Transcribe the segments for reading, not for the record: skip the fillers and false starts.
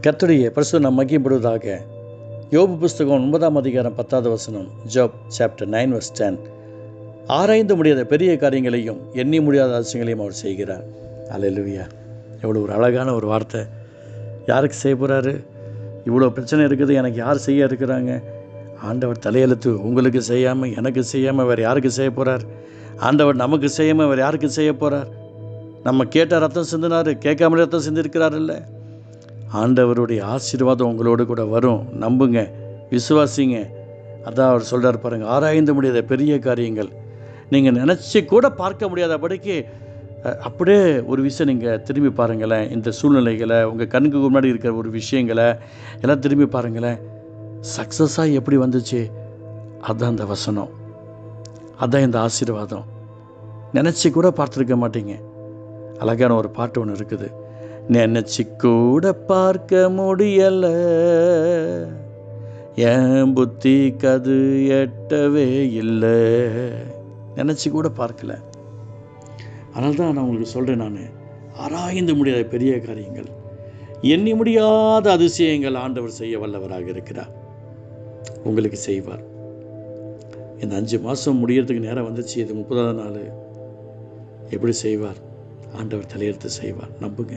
கர்த்தருடைய பரிசுத்த நாம் மகிமைப்படுவதாக. யோபு புஸ்தகம் 9:10 ஜாப் சாப்டர் 9:10. ஆராய்ந்து முடியாத பெரிய காரியங்களையும் எண்ணி முடியாத அதிசயங்களையும் அவர் செய்கிறார். அல்லேலூயா! எவ்வளோ ஒரு அழகான ஒரு வார்த்தை. யாருக்கு செய்ய போகிறாரு? இவ்வளோ பிரச்சனை இருக்குது, எனக்கு யார் செய்ய இருக்கிறாங்க? ஆண்டவர் தலையெழுத்து. உங்களுக்கு செய்யாமல், எனக்கு செய்யாமல் வேறு யாருக்கு செய்ய போகிறார்? ஆண்டவர் நமக்கு செய்யாமல் வேறு யாருக்கு செய்ய போகிறார்? நம்ம கேட்ட ரத்தம் சிந்தினார், கேட்காமலே ரத்தம் சிந்திருக்கிறார். இல்லை, ஆண்டவருடைய ஆசீர்வாதம் உங்களோடு கூட வரும். நம்புங்க, விசுவாசிங்க. அதான் அவர் சொல்கிறார் பாருங்க, ஆராய்ந்து முடியாத பெரிய காரியங்கள் நீங்கள் நினச்சி கூட பார்க்க முடியாதபடிக்கு அப்படியே ஒரு விஷயம் நீங்கள் திரும்பி பாருங்களேன். இந்த சூழ்நிலைகளை, உங்கள் கண்ணுக்கு முன்னாடி இருக்கிற ஒரு விஷயங்களை எல்லாம் திரும்பி பாருங்களேன். சக்ஸஸாக எப்படி வந்துச்சு? அதுதான் இந்த வசனம், அதுதான் இந்த ஆசீர்வாதம். நினச்சி கூட பார்த்துருக்க மாட்டீங்க. அழகான ஒரு பாட்டு ஒன்று இருக்குது. நினச்சி கூட பார்க்க முடியல, என் புத்தி கது எட்டவே இல்லை. நினச்சி கூட பார்க்கல. அதனால தான் நான் உங்களுக்கு சொல்கிறேன், நான் ஆராய்ந்து முடியாத பெரிய காரியங்கள், எண்ணி முடியாத அதிசயங்கள் ஆண்டவர் செய்ய வல்லவராக இருக்கிறார். உங்களுக்கு செய்வார். இந்த 5 மாதம் முடியறதுக்கு நேரம் வந்துச்சு. இது 30ஆவது நாள். எப்படி செய்வார்? ஆண்டவர் தலையெடுத்து செய்வார். நம்புங்க,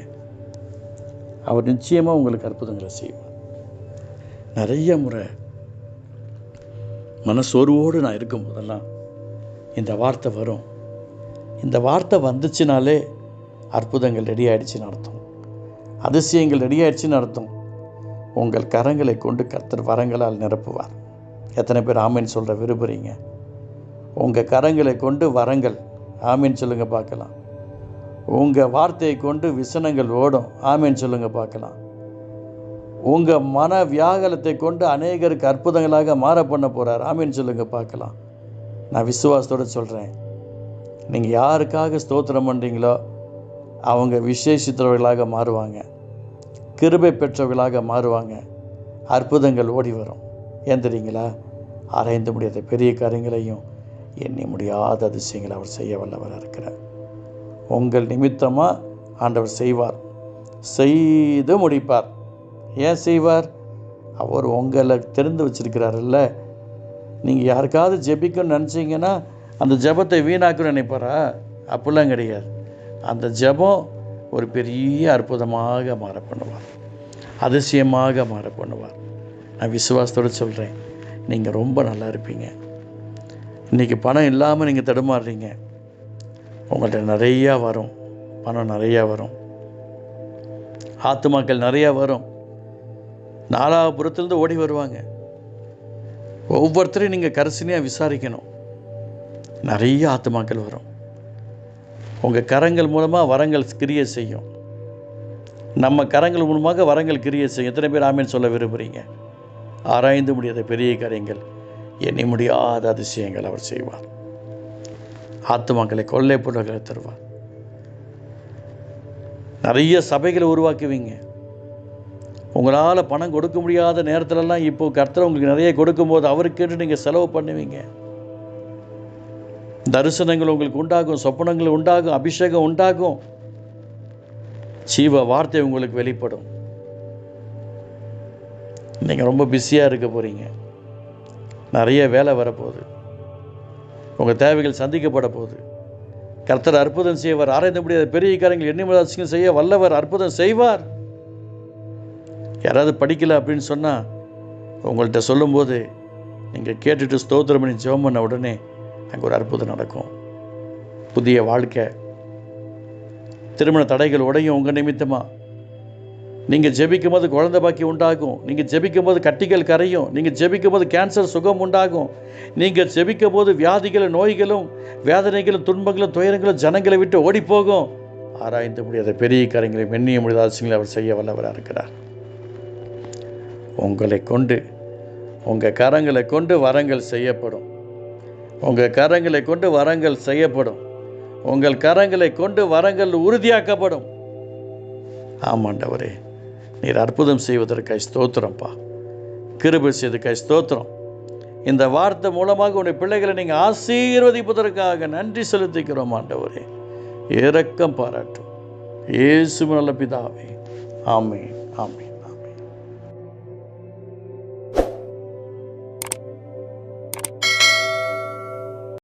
அவர் நிச்சயமாக உங்களுக்கு அற்புதங்களை செய்வார். நிறைய முறை மனசோர்வோடு நான் இருக்கும் போதெல்லாம் இந்த வார்த்தை வரும். இந்த வார்த்தை வந்துச்சுனாலே அற்புதங்கள் ரெடி ஆகிடுச்சின்னு அர்த்தம், அதிசயங்கள் ரெடி ஆகிடுச்சின்னு அர்த்தம். உங்கள் கரங்களை கொண்டு கர்த்தர் வரங்களால் நிரப்புவார். எத்தனை பேர் ஆமீன் சொல்கிற விரும்புகிறீங்க? உங்கள் கரங்களை கொண்டு வரங்கள். ஆமீன் சொல்லுங்கள் பார்க்கலாம். உங்கள் வார்த்தையை கொண்டு விசனங்கள் ஓடும். ஆமீன் சொல்லுங்கள் பார்க்கலாம். உங்கள் மன வியாகுலத்தை கொண்டு அநேகருக்கு அற்புதங்களாக மாற பண்ண போகிறார். ஆமீன் சொல்லுங்கள் பார்க்கலாம். நான் விசுவாசத்தோடு சொல்கிறேன், நீங்கள் யாருக்காக ஸ்தோத்திரம் பண்ணுறீங்களோ அவங்க விசேஷித்தவர்களாக மாறுவாங்க, கிருபை பெற்றவர்களாக மாறுவாங்க, அற்புதங்கள் ஓடி வரும். ஏன் தெரியுங்களா? ஆராய்ந்து முடியாத பெரிய காரியங்களையும் எண்ணி முடியாத அதிசயங்களை அவர் செய்ய வல்லவராக இருக்கிறார். உங்கள் நிமித்தமாக ஆண்டவர் செய்வார், செய்து முடிப்பார். ஏன் செய்வார்? அவர் உங்களை தெரிந்து வச்சிருக்கிறார்ல. நீங்கள் யாருக்காவது ஜெபிக்கணும்னு நினச்சிங்கன்னா அந்த ஜெபத்தை வீணாக்கணும்னு நினைப்பாரா? அப்படிலாம் கிடையாது. அந்த ஜெபம் ஒரு பெரிய அற்புதமாக மாற பண்ணுவார், அதிசயமாக மாற பண்ணுவார். நான் விசுவாசத்தோடு சொல்கிறேன், நீங்கள் ரொம்ப நல்லா இருப்பீங்க. இன்றைக்கி பணம் இல்லாமல் நீங்கள் தடுமாறுறீங்க, உங்கள்கிட்ட நிறையா வரும். பணம் நிறையா வரும், ஆத்துமாக்கள் நிறையா வரும், நாலாபுரத்துலேருந்து ஓடி வருவாங்க. ஒவ்வொருத்தரையும் நீங்கள் கரிசனையாக விசாரிக்கணும். நிறைய ஆத்துமாக்கள் வரும். உங்கள் கரங்கள் மூலமாக வரங்கள் கிரியை செய்யும். நம்ம கரங்கள் மூலமாக வரங்கள் கிரியை செய்யும். எத்தனை பேர் ஆமீன் சொல்ல விரும்புகிறீங்க? ஆராய்ந்து முடியாத பெரிய காரியங்கள், எண்ணி முடியாத அதிசயங்கள் அவர் செய்வார். ஆத்துமாக்களை, கொள்ளை பொருள்களை தருவார். நிறைய சபைகளை உருவாக்குவீங்க. உங்களால் பணம் கொடுக்க முடியாத நேரத்துலலாம் இப்போ கர்த்தர் உங்களுக்கு நிறைய கொடுக்கும்போது அவருக்கென்று நீங்கள் செலவு பண்ணுவீங்க. தரிசனங்கள் உங்களுக்கு உண்டாகும், சொப்பனங்கள் உண்டாகும், அபிஷேகம் உண்டாகும், ஜீவ வார்த்தை உங்களுக்கு வெளிப்படும். நீங்கள் ரொம்ப பிஸியாக இருக்க போகிறீங்க. நிறைய வேலை வரப்போகுது. உங்கள் தேவைகள் சந்திக்கப்பட போகுது. கர்த்தர் அற்புதம் செய்வார். ஆராய்ந்து முடியாத பெரிய காரியங்கள் எண்ணி முடியாத செய்ய வல்லவர். அற்புதம் செய்வார். யாராவது படிக்கலை அப்படின்னு சொன்னால் உங்கள்கிட்ட சொல்லும்போது நீங்கள் கேட்டுட்டு ஸ்தோத்திரம் பண்ணி ஜெபம் பண்ண உடனே அங்கே ஒரு அற்புதம் நடக்கும். புதிய வாழ்க்கை, திருமண தடைகள் உடையும் உங்கள் நிமித்தமாக. நீங்கள் ஜெபிக்கும் போது குழந்தை பாக்கி உண்டாகும். நீங்கள் ஜெபிக்கும் போது கட்டிகள் கரையும். நீங்கள் ஜெபிக்கும் போது கேன்சர் சுகம் உண்டாகும். நீங்கள் ஜெபிக்கும் போது வியாதிகளும், நோய்களும், வேதனைகளும், துன்பங்களும், துயரங்களும் ஜனங்களை விட்டு ஓடி போகும். ஆராய்ந்து முடியாத பெரிய காரியங்களை, எண்ணிய முடியாத அதிசயங்களை அவர் செய்ய வல்லவராக இருக்கிறார். உங்களை கொண்டு, உங்கள் கரங்களை கொண்டு வரங்கள் செய்யப்படும். உங்கள் கரங்களை கொண்டு வரங்கள் செய்யப்படும். உங்கள் கரங்களை கொண்டு வரங்கள் உறுதியாக்கப்படும். ஆமாண்டவரே, நீர் அற்புதம் செய்வதற்காய் ஸ்தோத்திரம்ப்பா. கிருபை செய்வதற்காய் ஸ்தோத்திரம். இந்த வார்த்தை மூலமாக உடைய பிள்ளைகளை நீங்கள் ஆசீர்வதிப்பதற்காக நன்றி செலுத்திக்கிறோம் ஆண்டவரே. இரக்கம் பாராட்டும். இயேசுவின் நல்ல பிதாவே. ஆமென், ஆமென்.